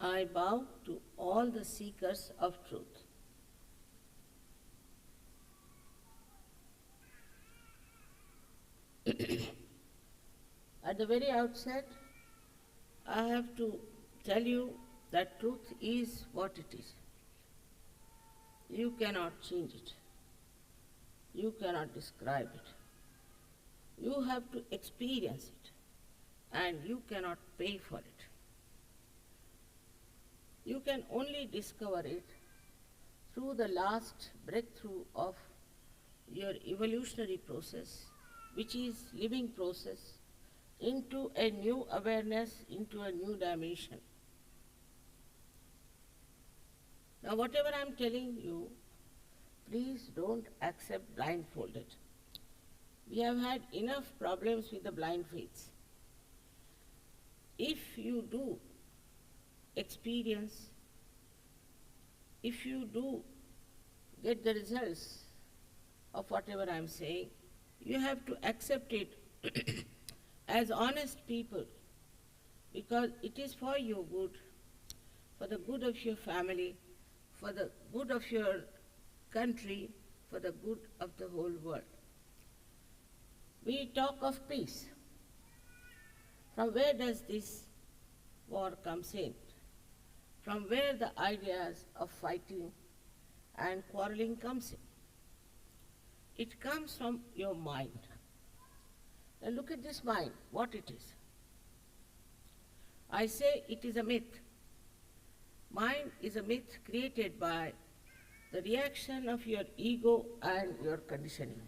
I bow to all the seekers of truth. At the very outset, I have to tell you that truth is what it is. You cannot change it. You cannot describe it. You have to experience it, and you cannot pay for it. You can only discover it through the last breakthrough of your evolutionary process, which is living process, into a new awareness, into a new dimension. Now whatever I am telling you, please don't accept blindfolded. We have had enough problems with the blind faiths. If you do experience, if you do get the results of whatever I am saying, you have to accept it as honest people, because it is for your good, for the good of your family, for the good of your country, for the good of the whole world. We talk of peace. From where does this war comes in? From where the ideas of fighting and quarreling comes in? It comes from your mind. Now look at this mind, what it is. I say it is a myth. Mind is a myth created by the reaction of your ego and your conditioning.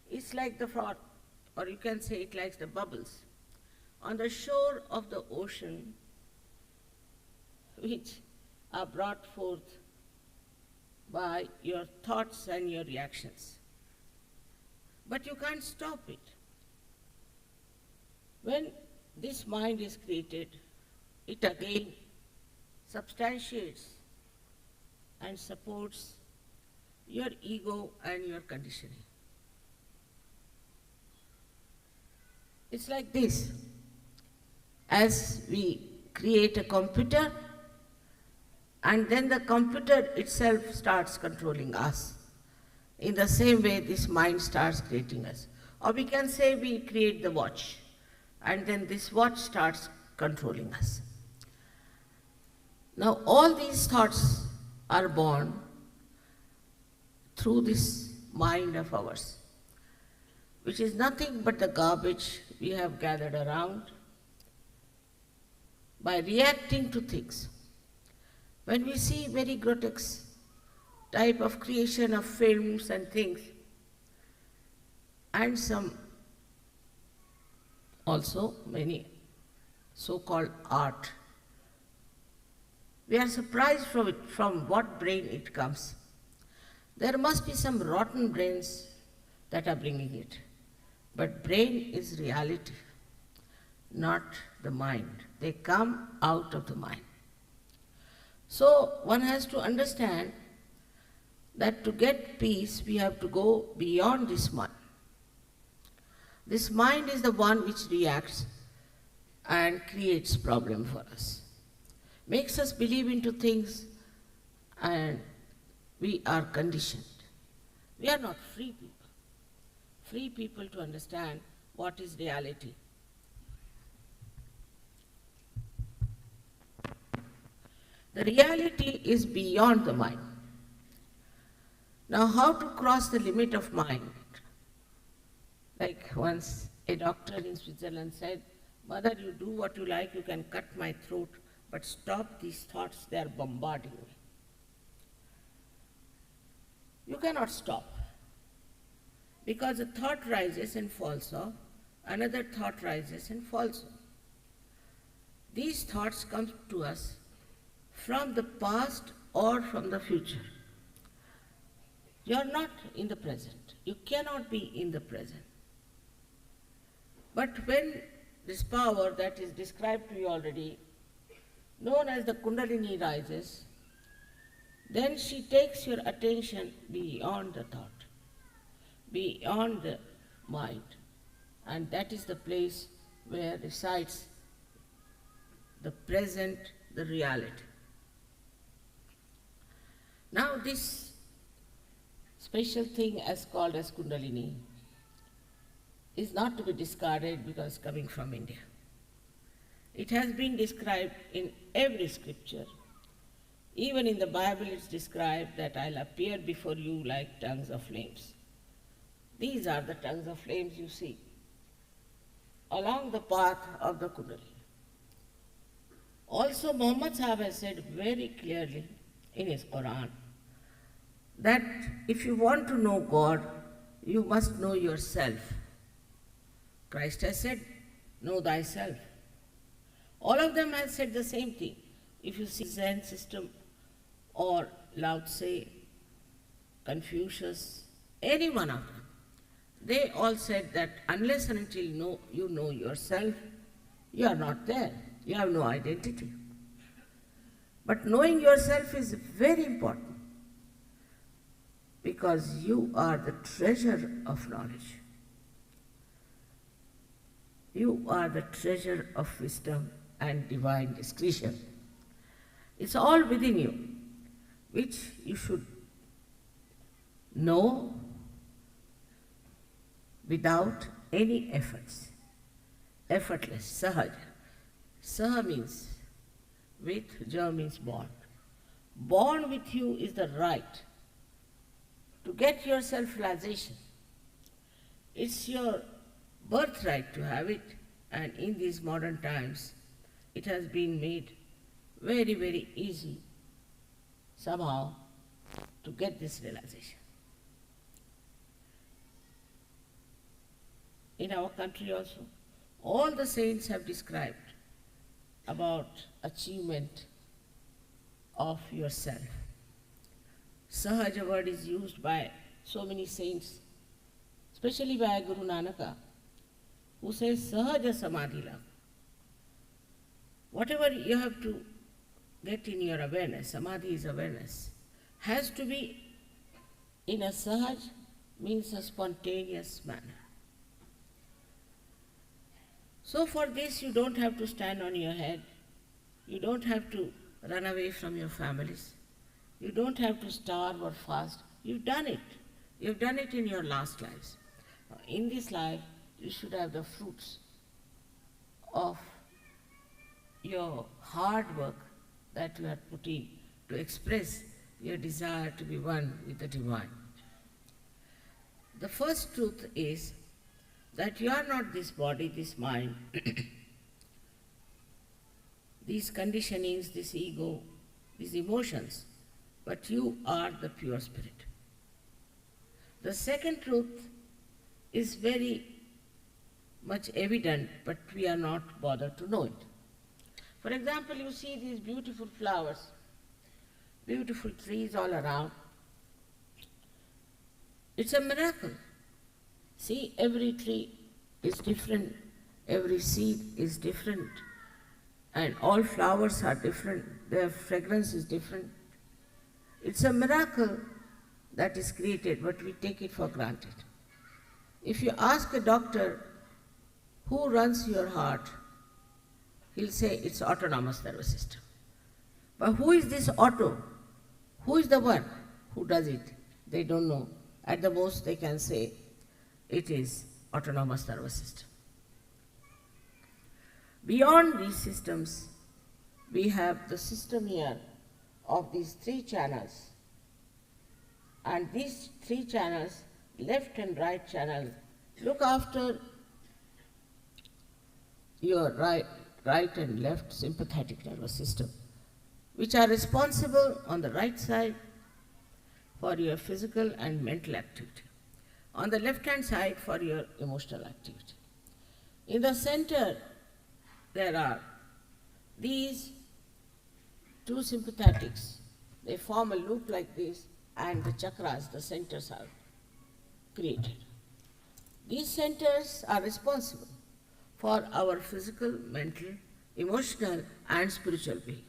It's like the froth, or you can say it like the bubbles on the shore of the ocean, which are brought forth by your thoughts and your reactions. But you can't stop it. When this mind is created, it again substantiates and supports your ego and your conditioning. It's like this. As we create a computer, and then the computer itself starts controlling us. In the same way, this mind starts creating us. Or we can say we create the watch, and then this watch starts controlling us. Now, all these thoughts are born through this mind of ours, which is nothing but the garbage we have gathered around by reacting to things. When we see very grotesque type of creation of films and things, and some also many so-called art, we are surprised from it, from what brain it comes. There must be some rotten brains that are bringing it. But brain is reality, not the mind. They come out of the mind. So one has to understand that to get peace, we have to go beyond this mind. This mind is the one which reacts and creates problem for us, makes us believe into things, and we are conditioned. We are not free people. Free people to understand what is reality. The reality is beyond the mind. Now, how to cross the limit of mind? Like once a doctor in Switzerland said, "Mother, you do what you like, you can cut my throat, but stop these thoughts, they are bombarding me." You cannot stop, because a thought rises and falls off, another thought rises and falls off. These thoughts come to us from the past or from the future. You are not in the present. You cannot be in the present. But when this power that is described to you already, known as the Kundalini, rises, then she takes your attention beyond the thought, beyond the mind, and that is the place where resides the present, the reality. Now this special thing as called as Kundalini is not to be discarded because coming from India. It has been described in every scripture. Even in the Bible it's described that I'll appear before you like tongues of flames. These are the tongues of flames you see along the path of the Kundalini. Also Muhammad Sahib has said very clearly in his Quran that if you want to know God, you must know yourself. Christ has said, know thyself. All of them have said the same thing. If you see Zen system or Lao Tse, Confucius, any one of them, they all said that unless and until you know yourself, you are not there. You have no identity. But knowing yourself is very important because you are the treasure of knowledge. You are the treasure of wisdom and divine discretion. It's all within you, which you should know without any efforts. Effortless, Sahaj. Saha means with, Ja means born. Born with you is the right to get your self-realization. It's your birthright to have it, and in these modern times, it has been made very, very easy somehow to get this realization. In our country also, all the saints have described about achievement of yourself. Sahaja word is used by so many saints, especially by Guru Nanaka, who says Sahaja Samadhi Labh. Whatever you have to get in your awareness, Samadhi is awareness, has to be in a Sahaj, means a spontaneous manner. So for this you don't have to stand on your head, you don't have to run away from your families, you don't have to starve or fast. You've done it. You've done it in your last lives. In this life, you should have the fruits of your hard work that you have put in to express your desire to be one with the divine. The first truth is that you are not this body, this mind, these conditionings, this ego, these emotions, but you are the pure spirit. The second truth is very much evident, but we are not bothered to know it. For example, you see these beautiful flowers, beautiful trees all around. It's a miracle. See, every tree is different, every seed is different, and all flowers are different, their fragrance is different. It's a miracle that is created, but we take it for granted. If you ask a doctor, who runs your heart? He'll say it's autonomous nervous system. But who is this auto? Who is the one who does it? They don't know. At the most they can say it is autonomous nervous system. Beyond these systems, we have the system here of these three channels. And these three channels, left and right channel, look after your right and left sympathetic nervous system, which are responsible on the right side for your physical and mental activity, on the left-hand side for your emotional activity. In the center, there are these two sympathetics. They form a loop like this, and the chakras, the centers, are created. These centers are responsible for our physical, mental, emotional, and spiritual being.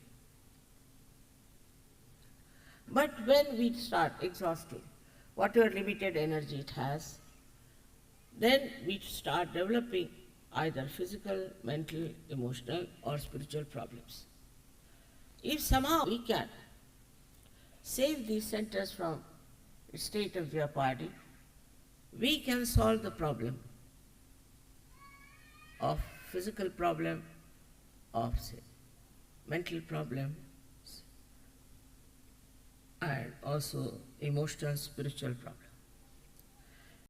But when we start exhausting whatever limited energy it has, then we start developing either physical, mental, emotional, or spiritual problems. If somehow we can save these centers from a state of jeopardy, we can solve the problem of physical problem, of say, mental problems, and also emotional, spiritual problems.